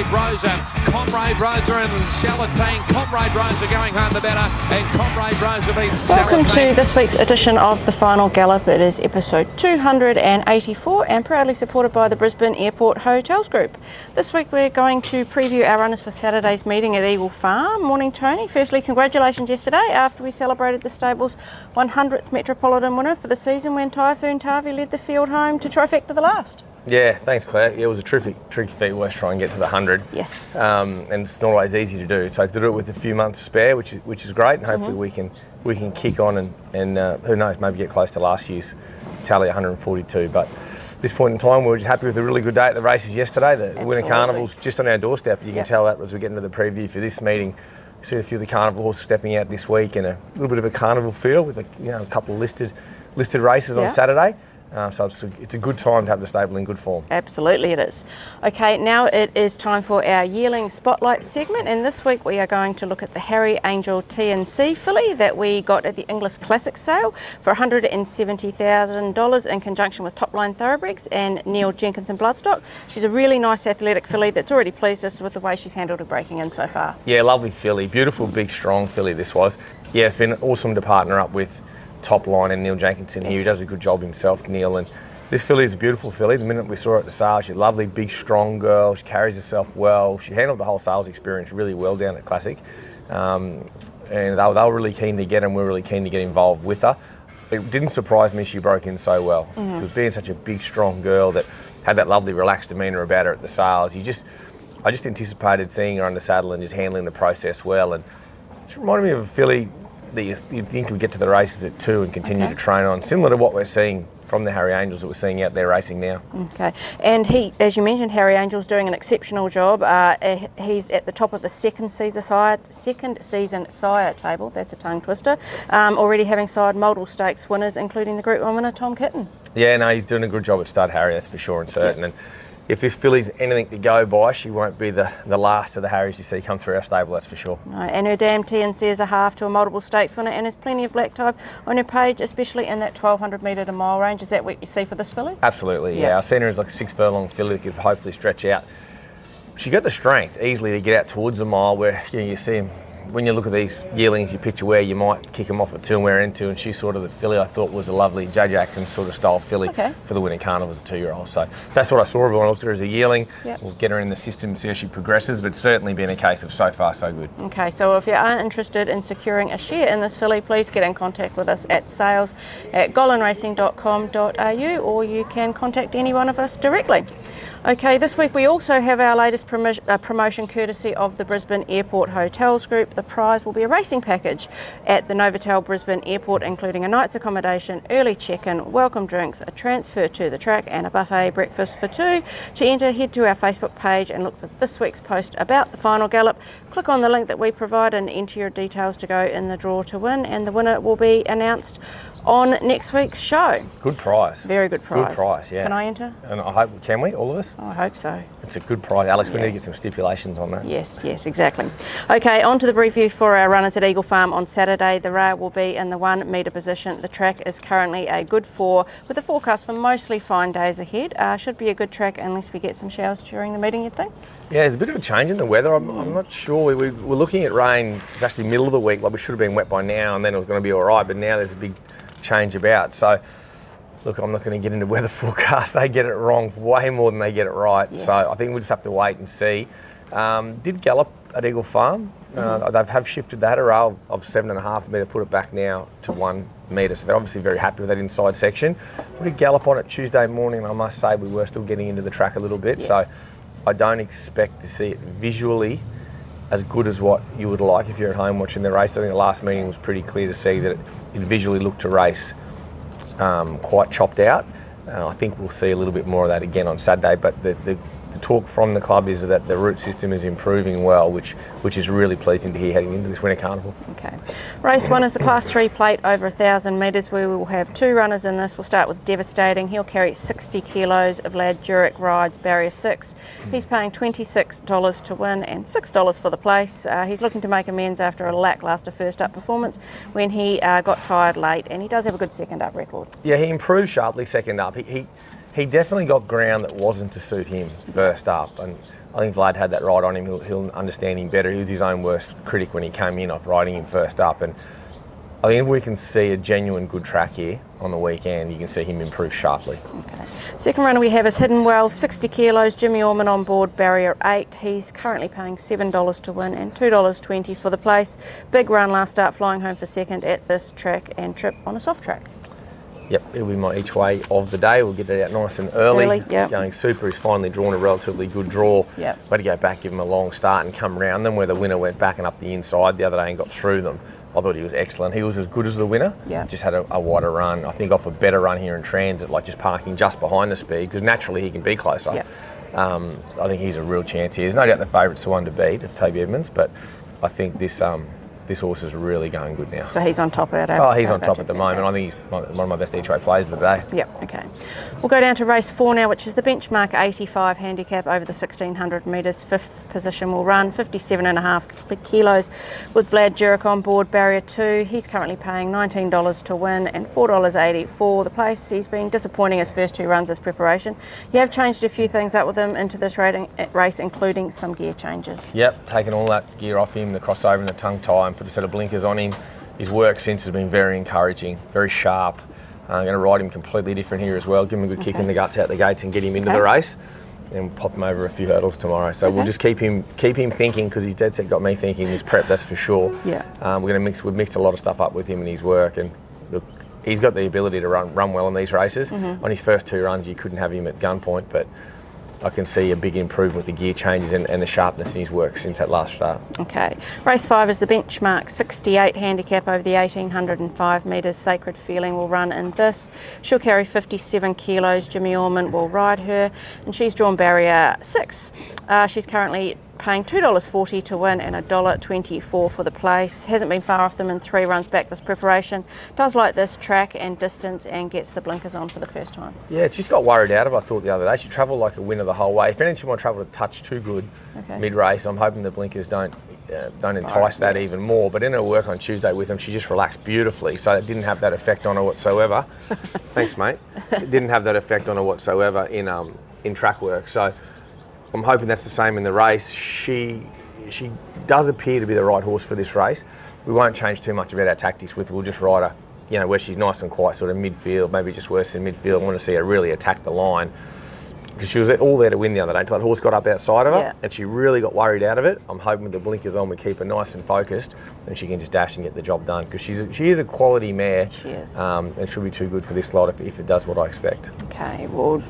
Comrade Rosa and Salatine. Comrade Rosa going home the better, and Comrade Rosa beat Welcome Salatine. to this week's edition of the Final Gallop. It is episode 284 and proudly supported by the Brisbane Airport Hotels Group. This week we're going to preview our runners for Saturday's meeting at Eagle Farm. Morning, Tony. Firstly, congratulations yesterday after we celebrated the stable's 100th Metropolitan winner for the season when Typhoon Tavi led the field home to trifecta the last. Yeah, thanks Claire. Yeah, it was a terrific feat. Always try and get to the 100. Yes. And it's not always easy to do. So to do it with a few months spare, which is great, and hopefully we can kick on and who knows, maybe get close to last year's tally, 142. But at this point in time, we're just happy with a really good day at the races yesterday. The Winter Carnival's just on our doorstep. You can tell that as we get into the preview for this meeting. You see a few of the carnival horses stepping out this week, and a little bit of a carnival feel with a couple of listed races on Saturday. So it's a good time to have the stable in good form. Absolutely it is. Okay, now it is time for our yearling spotlight segment, and this week we are going to look at the Harry Angel TNC filly that we got at the English Classic sale for $170,000 in conjunction with Top Line Thoroughbreds and Neil Jenkinson Bloodstock. She's a really nice athletic filly that's already pleased us with the way she's handled her breaking in so far. Yeah, lovely filly, beautiful, big, strong filly this was. Yeah, it's been awesome to partner up with Top Line and Neil Jenkinson here, who does a good job himself, Neil. And this filly is a beautiful filly. The minute we saw her at the sale, she's a lovely, big, strong girl. She carries herself well. She handled the whole sales experience really well down at Classic. And they were really keen to get her, and we were really keen to get involved with her. It didn't surprise me she broke in so well. Because being such a big, strong girl that had that lovely, relaxed demeanour about her at the sales, I just anticipated seeing her under saddle and just handling the process well. And it reminded me of a filly that you think would get to the races at 2 and continue to train on, similar to what we're seeing from the Harry Angels that we're seeing out there racing now. Okay, and he, as you mentioned, Harry Angel's doing an exceptional job. He's at the top of the second season sire table. That's a tongue twister. Already having sired multiple stakes winners, including the Group 1 winner Tom Kitten. Yeah, no, he's doing a good job at stud, Harry. That's for sure and certain. And if this filly's anything to go by, she won't be the last of the Harrys you see come through our stable, that's for sure. No, and her damn TNC is a half to a multiple stakes winner, and there's plenty of black type on her page, especially in that 1200 metre to mile range. Is that what you see for this filly? Absolutely, yeah. I've seen her as like a 6 furlong filly that could hopefully stretch out. She got the strength easily to get out towards the mile where you see him. When you look at these yearlings, you picture where you might kick them off at 2 and we're into, and she's sort of the filly I thought was a lovely JJ Atkins sort of style filly for the Winter Carnival as a 2-year-old. So that's what I saw of her when I looked at her as a yearling. We'll get her in the system and see how she progresses, but it's certainly been a case of so far so good. Okay, so if you are interested in securing a share in this filly, please get in contact with us at sales@gollanracing.com.au, or you can contact any one of us directly. Okay, this week we also have our latest promotion courtesy of the Brisbane Airport Hotels Group. The prize will be a racing package at the Novotel Brisbane Airport, including a night's accommodation, early check-in, welcome drinks, a transfer to the track and a buffet breakfast for 2. To enter, head to our Facebook page and look for this week's post about the Final Gallop. Click on the link that we provide and enter your details to go in the draw to win, and the winner will be announced on next week's show. Good prize. Very good prize. Good prize, yeah. Can I enter? And I hope, can we, all of us? Oh, I hope so. It's a good prize. Alex, we need to get some stipulations on that. Yes, exactly. Okay, on to the preview for our runners at Eagle Farm on Saturday. The rail will be in the 1 metre position. The track is currently a good 4, with a forecast for mostly fine days ahead. Should be a good track unless we get some showers during the meeting, you'd think? Yeah, there's a bit of a change in the weather. I'm not sure. We were looking at rain, it's actually middle of the week, like we should have been wet by now, and then it was going to be all right, but now there's a big change about. So look, I'm not going to get into weather forecast. They get it wrong way more than they get it right. So I think we'll just have to wait and see. Did gallop at Eagle Farm. They have shifted that a rail of 7.5 metre, put it back now to 1 metre. So they're obviously very happy with that inside section. We did gallop on it Tuesday morning, and I must say we were still getting into the track a little bit. So I don't expect to see it visually as good as what you would like if you're at home watching the race. I think the last meeting was pretty clear to see that it visually looked to race quite chopped out. I think we'll see a little bit more of that again on Saturday, but the talk from the club is that the route system is improving well, which is really pleasing to hear heading into this Winter Carnival. Okay. Race 1 is the Class 3 plate over 1,000 metres. We will have 2 runners in this. We'll start with Devastating. He'll carry 60 kilos. Vlad Jurek rides barrier 6. He's paying $26 to win and $6 for the place. He's looking to make amends after a lacklustre first up performance when he got tired late, and he does have a good second up record. Yeah, he improved sharply second up. He definitely got ground that wasn't to suit him first up, and I think Vlad had that right on him. He'll understand him better. He was his own worst critic when he came in off riding him first up, and I think if we can see a genuine good track here on the weekend, you can see him improve sharply. Okay. Second runner we have is Hidden Well, 60 kilos, Jimmy Orman on board, barrier 8. He's currently paying $7 to win and $2.20 for the place. Big run last start, flying home for second at this track and trip on a soft track. Yep, it'll be my each way of the day. We'll get it out nice and early. Yep. It's going super. He's finally drawn a relatively good draw. Yep. Got to go back, give him a long start and come round them, where the winner went back and up the inside the other day and got through them. I thought he was excellent. He was as good as the winner. Yep. Just had a wider run. I think off a better run here in Transit, like just parking just behind the speed, because naturally he can be closer. Yep. I think he's a real chance here. There's no doubt the favourite's the one to beat of Toby Edmonds, but I think this horse is really going good now. So he's on top of it. Oh, he's on top at the moment. I think he's one of my best each-way players of the day. Yep, okay. We'll go down to race 4 now, which is the benchmark 85 handicap over the 1600 metres. 5th position will run, 57.5 kilos with Vlad Jurek on board, barrier 2. He's currently paying $19 to win and $4.80 for the place. He's been disappointing his first 2 runs as preparation. You have changed a few things up with him into this race, including some gear changes. Yep, taken all that gear off him, the crossover and the tongue tie, and put a set of blinkers on him. His work since has been very encouraging, very sharp. I'm going to ride him completely different here as well, give him a good kick in the guts out the gates and get him into the race, and pop him over a few hurdles tomorrow. So we'll just keep him thinking, because he's dead set got me thinking his prep, that's for sure. Yeah. We've mixed a lot of stuff up with him and his work, and look, he's got the ability to run well in these races. On his first 2 runs you couldn't have him at gunpoint, but I can see a big improvement with the gear changes and the sharpness in his work since that last start. Okay. Race 5 is the benchmark 68 handicap over the 1805 metres. Sacred Feeling will run in this. She'll carry 57 kilos. Jimmy Orman will ride her, and she's drawn barrier 6. She's currently paying $2.40 to win and $1.24 for the place. Hasn't been far off them in 3 runs back this preparation. Does like this track and distance and gets the blinkers on for the first time. Yeah, she's got worried out of it, I thought, the other day. She travelled like a winner the whole way. If anything, she might travel a touch too good mid-race. I'm hoping the blinkers don't entice that even more. But in her work on Tuesday with them, she just relaxed beautifully. So it didn't have that effect on her whatsoever. Thanks, mate. It didn't have that effect on her whatsoever in track work. So I'm hoping that's the same in the race. She does appear to be the right horse for this race. We won't change too much about our tactics with her. We'll just ride her, where she's nice and quiet, sort of midfield, maybe just worse than midfield. I want to see her really attack the line, because she was all there to win the other day until that horse got up outside of her, and she really got worried out of it. I'm hoping with the blinkers on we keep her nice and focused, and she can just dash and get the job done, because she is a quality mare. She is. And she'll be too good for this lot if it does what I expect. Okay, we'll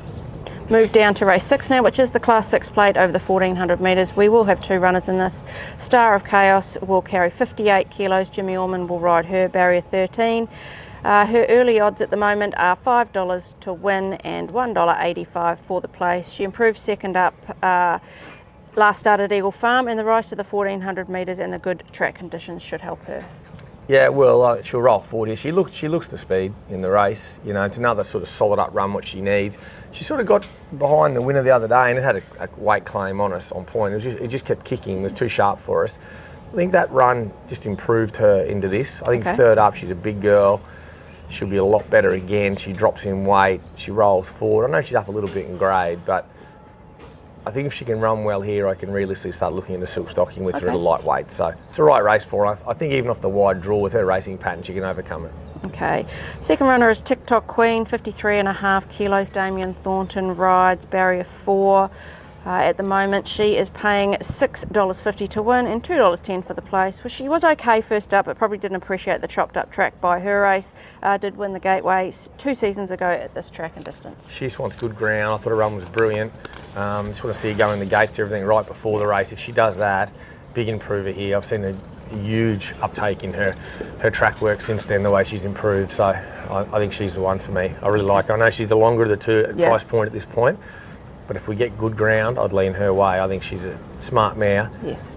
move down to race 6 now, which is the Class 6 plate over the 1400 metres. We will have 2 runners in this. Star of Chaos will carry 58 kilos. Jimmy Orman will ride her, barrier 13. Her early odds at the moment are $5 to win and $1.85 for the place. She improved second up last start at Eagle Farm, and the rise to the 1400 metres and the good track conditions should help her. Yeah, well, she'll roll forward here. She looks the speed in the race. It's another sort of solid up run what she needs. She sort of got behind the winner the other day, and it had a weight claim on us on point. It just kept kicking. It was too sharp for us. I think that run just improved her into this. I think third up, she's a big girl. She'll be a lot better again. She drops in weight. She rolls forward. I know she's up a little bit in grade, but I think if she can run well here, I can realistically start looking at the silk stocking with her at a lightweight. So it's a right race for her. I think even off the wide draw with her racing pattern, she can overcome it. Okay. Second runner is TikTok Queen, 53.5 kilos. Damien Thornton rides, barrier 4. At the moment, she is paying $6.50 to win and $2.10 for the place. Well, she was okay first up, but probably didn't appreciate the chopped up track by her race. Did win the Gateway 2 seasons ago at this track and distance. She just wants good ground. I thought her run was brilliant. Just want to see her go in the gates to everything right before the race. If she does that, big improver here. I've seen a huge uptake in her track work since then, the way she's improved. So I think she's the one for me. I really like her. I know she's the longer of the 2 price point at this point. But if we get good ground, I'd lean her way. I think she's a smart mare. Yes.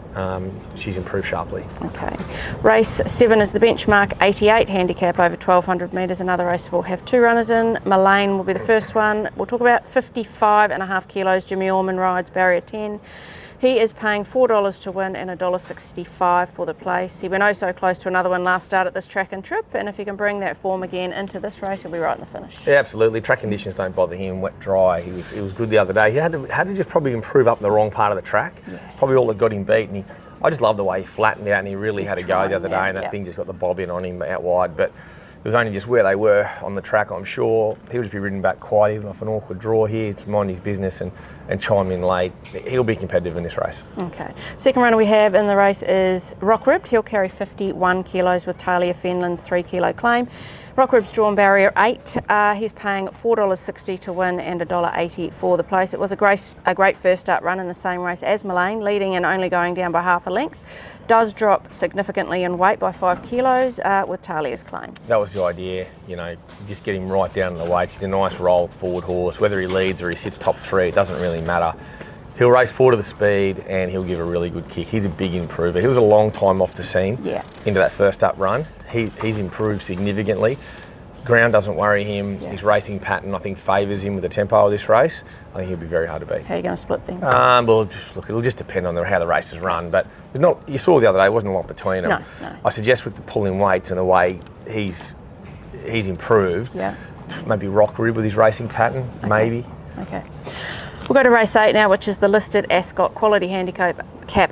She's improved sharply. Okay. Race 7 is the benchmark 88 handicap over 1200 metres. Another race we'll have 2 runners in. Mullane will be the first one. We'll talk about 55.5 kilos. Jimmy Orman rides, barrier 10. He is paying $4 to win and $1.65 for the place. He went oh so close to another one last start at this track and trip, and if he can bring that form again into this race, he'll be right in the finish. Yeah, absolutely. Track conditions don't bother him. Wet, dry. He was good the other day. He had to just probably improve up in the wrong part of the track. Yeah. Probably all that got him beat. And I just love the way he flattened out and he really had a go the other day, and that thing just got the bob in on him out wide. But it was only just where they were on the track, I'm sure. He'll just be ridden back quite even off an awkward draw here to mind his business and chime in late. He'll be competitive in this race. Okay. Second runner we have in the race is Rock Ribbed. He'll carry 51 kilos with Talia Fenland's 3 kilo claim. Rock Ribbed's drawn barrier 8. He's paying $4.60 to win and $1.80 for the place. It was a great first start run in the same race as Mullane, leading and only going down by half a length. Does drop significantly in weight by 5 kilos with Talia's claim. That was the idea, you know, just get him right down in the weight. He's a nice rolled forward horse. Whether he leads or he sits top 3, it doesn't really matter. He'll race 4 to the speed and he'll give a really good kick. He's a big improver. He was a long time off the scene into that first up run. He's improved significantly. Ground doesn't worry him. His racing pattern, I think, favours him with the tempo of this race. I think he'll be very hard to beat. How are you going to split things? Well, look, it'll just depend on how the race is run. But there's not. You saw the other day, there wasn't a lot between them. No. I suggest with the pulling weights and the way he's improved, maybe Rock Rib with his racing pattern, maybe. Okay. We'll go to race 8 now, which is the Listed Ascot Quality Handicap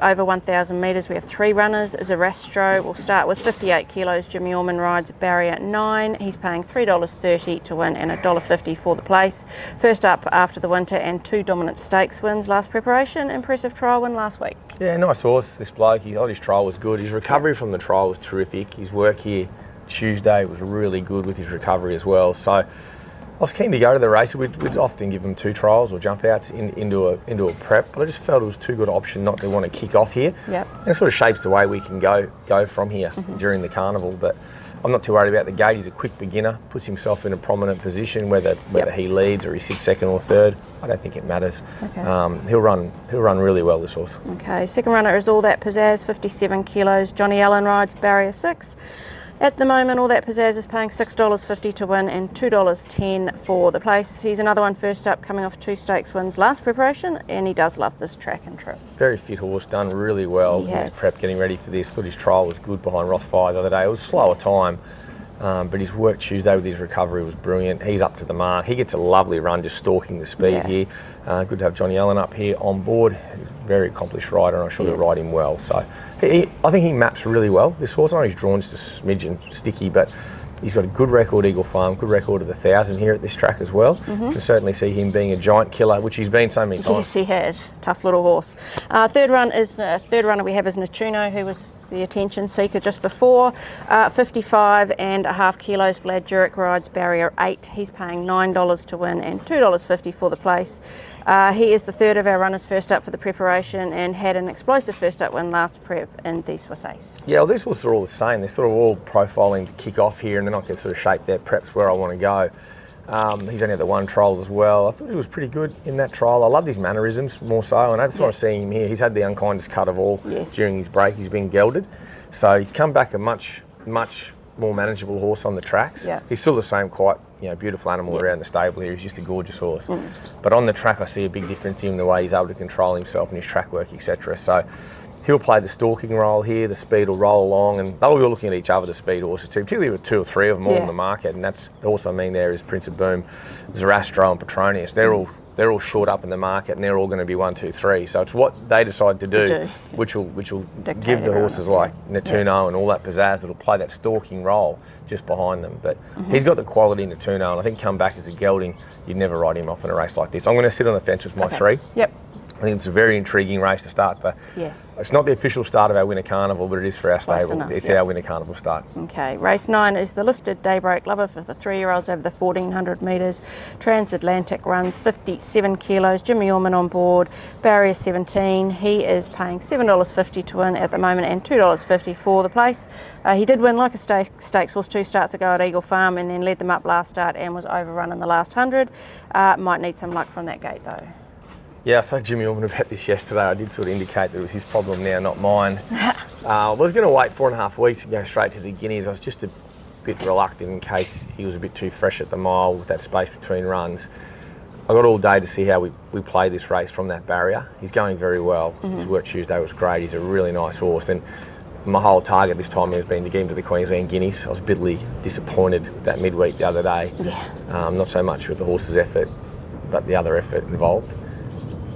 over 1,000 metres. We have 3 runners. Zarastro will start with 58 kilos. Jimmy Orman rides barrier 9. He's paying $3.30 to win and $1.50 for the place. First up after the winter and 2 dominant stakes wins last preparation. Impressive trial win last week. Yeah, nice horse, this bloke. He thought his trial was good. His recovery from the trial was terrific. His work here Tuesday was really good with his recovery as well. So I was keen to go to the race. We'd often give them 2 trials or jump outs into a prep, but I just felt it was too good an option not to want to kick off here. And it sort of shapes the way we can go from here during the carnival. But I'm not too worried about the gate. He's a quick beginner, puts himself in a prominent position, whether he leads or he sits second or third. I don't think it matters. He'll run really well, this horse. Okay, second runner is All That Pizzazz, 57 kilos. Johnny Allen rides barrier 6. At the moment, All That Pizzazz is paying $6.50 to win and $2.10 for the place. He's another one first up, coming off 2 stakes wins last preparation, and he does love this track and trip. Very fit horse, done really well in his prep, getting ready for this. Thought his trial was good behind Rothfire the other day. It was a slower time, but his work Tuesday with his recovery was brilliant. He's up to the mark. He gets a lovely run just stalking the speed here. Good to have Johnny Allen up here on board. Very accomplished rider, and I'm sure he'll ride him well. So I think he maps really well. This horse, I know he's drawn just a smidgen sticky, but he's got a good record, Eagle Farm, good record of the 1,000 here at this track as well. Can certainly see him being a giant killer, which he's been so many times. Yes, he has. Tough little horse. Third runner we have is Nettuno, who was the attention seeker just before. 55.5 kilos. Vlad Jurek rides barrier 8. He's paying $9 to win and $2.50 for the place. He is the third of our runners first up for the preparation and had an explosive first up win last prep in the Swiss Ace. Yeah, well, these horses are all the same. They're sort of all profiling to kick off here, and then I can sort of shape their preps where I want to go. He's only had the 1 trial as well. I thought he was pretty good in that trial. I loved his mannerisms more so, and that's why I'm seeing him here. He's had the unkindest cut of all during his break. He's been gelded, so he's come back a much more manageable horse on the tracks. He's still the same quite beautiful animal around the stable here. He's just a gorgeous horse. But on the track, I see a big difference in the way he's able to control himself and his track work, etc. So he'll play the stalking role here. The speed will roll along, and they'll be all looking at each other, the speed horses too, particularly with 2 or 3 of them all on the market. And that's the horse I mean there is Prince of Boom, Zarastro and Petronius. They're all short up in the market, and they're all going to be 1, 2, 3. So it's what they decide to do, which will give the horses like Nettuno and All That Pizzazz that'll play that stalking role just behind them. But he's got the quality Nettuno, and I think come back as a gelding, you'd never ride him off in a race like this. I'm going to sit on the fence with my 3. I think it's a very intriguing race to start. It's not the official start of our winter carnival, but it is for our stable. It's our winter carnival start. Okay, race 9 is the Listed Daybreak Lover for the 3-year-olds over the 1,400 metres. Transatlantic runs 57 kilos. Jimmy Orman on board, barrier 17. He is paying $7.50 to win at the moment and $2.50 for the place. He did win like a stakes horse 2 starts ago at Eagle Farm, and then led them up last start and was overrun in the last 100. Might need some luck from that gate though. Yeah, I spoke to Jimmy Orman about this yesterday. I did sort of indicate that it was his problem now, not mine. I was going to wait 4.5 weeks and go straight to the Guineas. I was just a bit reluctant in case he was a bit too fresh at the mile with that space between runs. I got all day to see how we play this race from that barrier. He's going very well. His work Tuesday was great. He's a really nice horse. And my whole target this time has been to get him to the Queensland Guineas. I was bitterly disappointed with that midweek the other day. Yeah. Not so much with the horse's effort, but the other effort involved.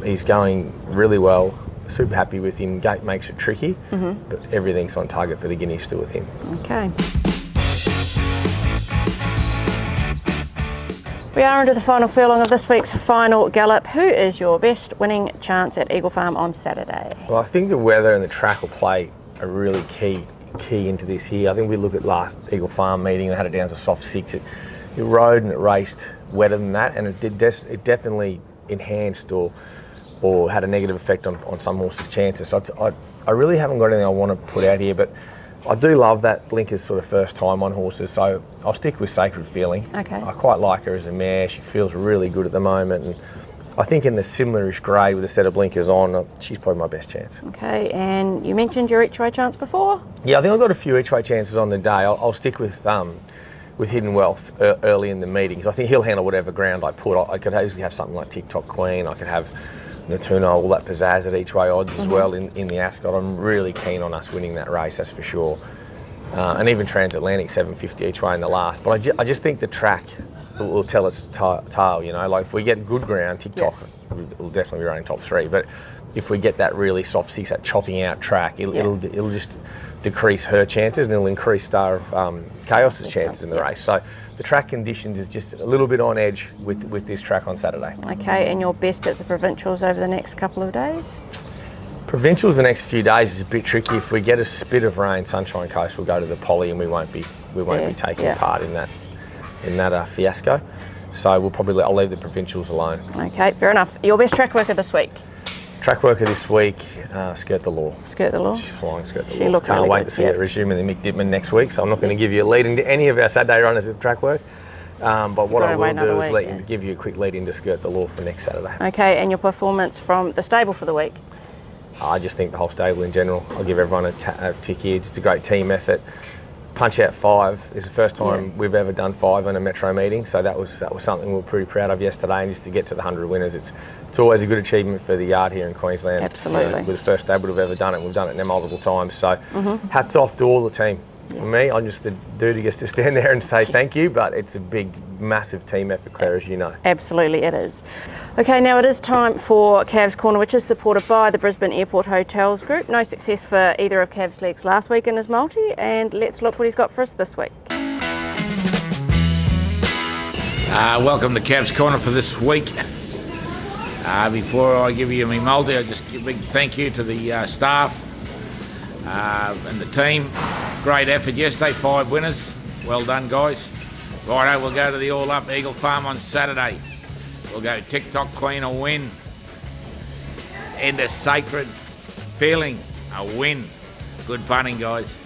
He's going really well. Super happy with him. Gate makes it tricky, but everything's on target for the Guineas still with him. Okay. We are into the final furlong of this week's Final Gallop. Who is your best winning chance at Eagle Farm on Saturday? Well, I think the weather and the track will play a really key into this here. I think we look at last Eagle Farm meeting, they had it down to soft 6. It rode and it raced wetter than that, and it definitely enhanced or had a negative effect on some horses' chances. So I really haven't got anything I want to put out here, but I do love that Blinker's sort of first time on horses, so I'll stick with Sacred Feeling. Okay. I quite like her as a mare. She feels really good at the moment, and I think in the similarish grade with a set of blinkers on, she's probably my best chance. Okay, and you mentioned your each way chance before? Yeah, I think I've got a few each way chances on the day. I'll stick with Hidden Wealth early in the meetings. I think he'll handle whatever ground I put. I could easily have something like TikTok Queen. I could have Nettuno, all that pizzazz at each way odds as well in the Ascot. I'm really keen on us winning that race, that's for sure. And even Transatlantic 750 each way in the last. But I just think the track will tell its tale, you know. Like if we get good ground, TikTok will definitely be running top 3. But if we get that really soft 6, that chopping out track, it'll just decrease her chances, and it'll increase Star of Chaos's chances in the race. So the track conditions is just a little bit on edge with this track on Saturday. Okay, and your best at the provincials over the next couple of days? Provincials the next few days is a bit tricky. If we get a spit of rain, Sunshine Coast will go to the Poly, and we won't be taking part in that fiasco. So I'll leave the provincials alone. Okay, fair enough. Your best track worker this week? Track worker this week, Skirt the Law. Skirt the Law? She's flying Skirt the Law. She looked Can't really wait good, to see her resume in the Mick Dittman next week, so I'm not going to give you a lead into any of our Saturday runners at track work. But what I will do is give you a quick lead into Skirt the Law for next Saturday. Okay, and your performance from the stable for the week? I just think the whole stable in general. I'll give everyone a tick here. Just a great team effort. Punch out 5. It's the first time we've ever done 5 in a metro meeting, so that was something we were pretty proud of yesterday. And just to get to the 100 winners, it's always a good achievement for the yard here in Queensland. Absolutely. We're the first stable to have ever done it. We've done it now multiple times. So hats off to all the team. For me, I'm just a dude who gets to stand there and say thank you, but it's a big, massive team effort, Claire, as you know. Absolutely, it is. Okay, now it is time for Cav's Corner, which is supported by the Brisbane Airport Hotels Group. No success for either of Cav's legs last week in his multi, and let's look what he's got for us this week. Welcome to Cav's Corner for this week. Before I give you my multi, I just give a big thank you to the staff and the team. Great effort yesterday, 5 winners. Well done, guys. Righto, we'll go to the All Up Eagle Farm on Saturday. We'll go TikTok Queen, a win. Into Sacred Feeling, a win. Good punting, guys.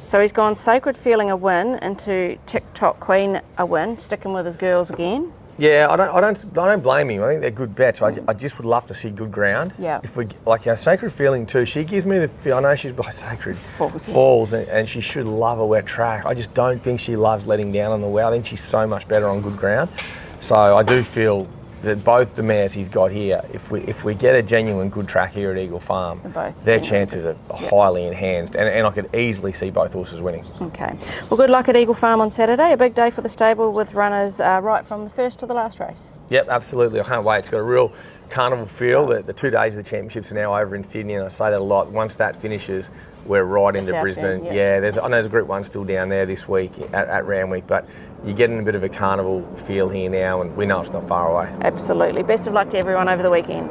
So he's gone Sacred Feeling, a win, into TikTok Queen, a win, sticking with his girls again. Yeah, I don't blame him. I think they're good bets. I just would love to see good ground. Yeah. If we like our Sacred Feeling too, she gives me the feel. I know she's by Sacred Falls, and she should love a wet track. I just don't think she loves letting down on the wet. I think she's so much better on good ground. So I do feel that both the mares he's got here, if we get a genuine good track here at Eagle Farm, their chances are highly enhanced, and I could easily see both horses winning. Okay. Well, good luck at Eagle Farm on Saturday. A big day for the stable with runners right from the first to the last race. Yep, absolutely. I can't wait. It's got a real carnival feel. The 2 days of the championships are now over in Sydney, and I say that a lot. Once that finishes, we're right into Brisbane. I know there's a Group 1 still down there this week at Randwick, but you're getting a bit of a carnival feel here now, and we know it's not far away. Absolutely. Best of luck to everyone over the weekend.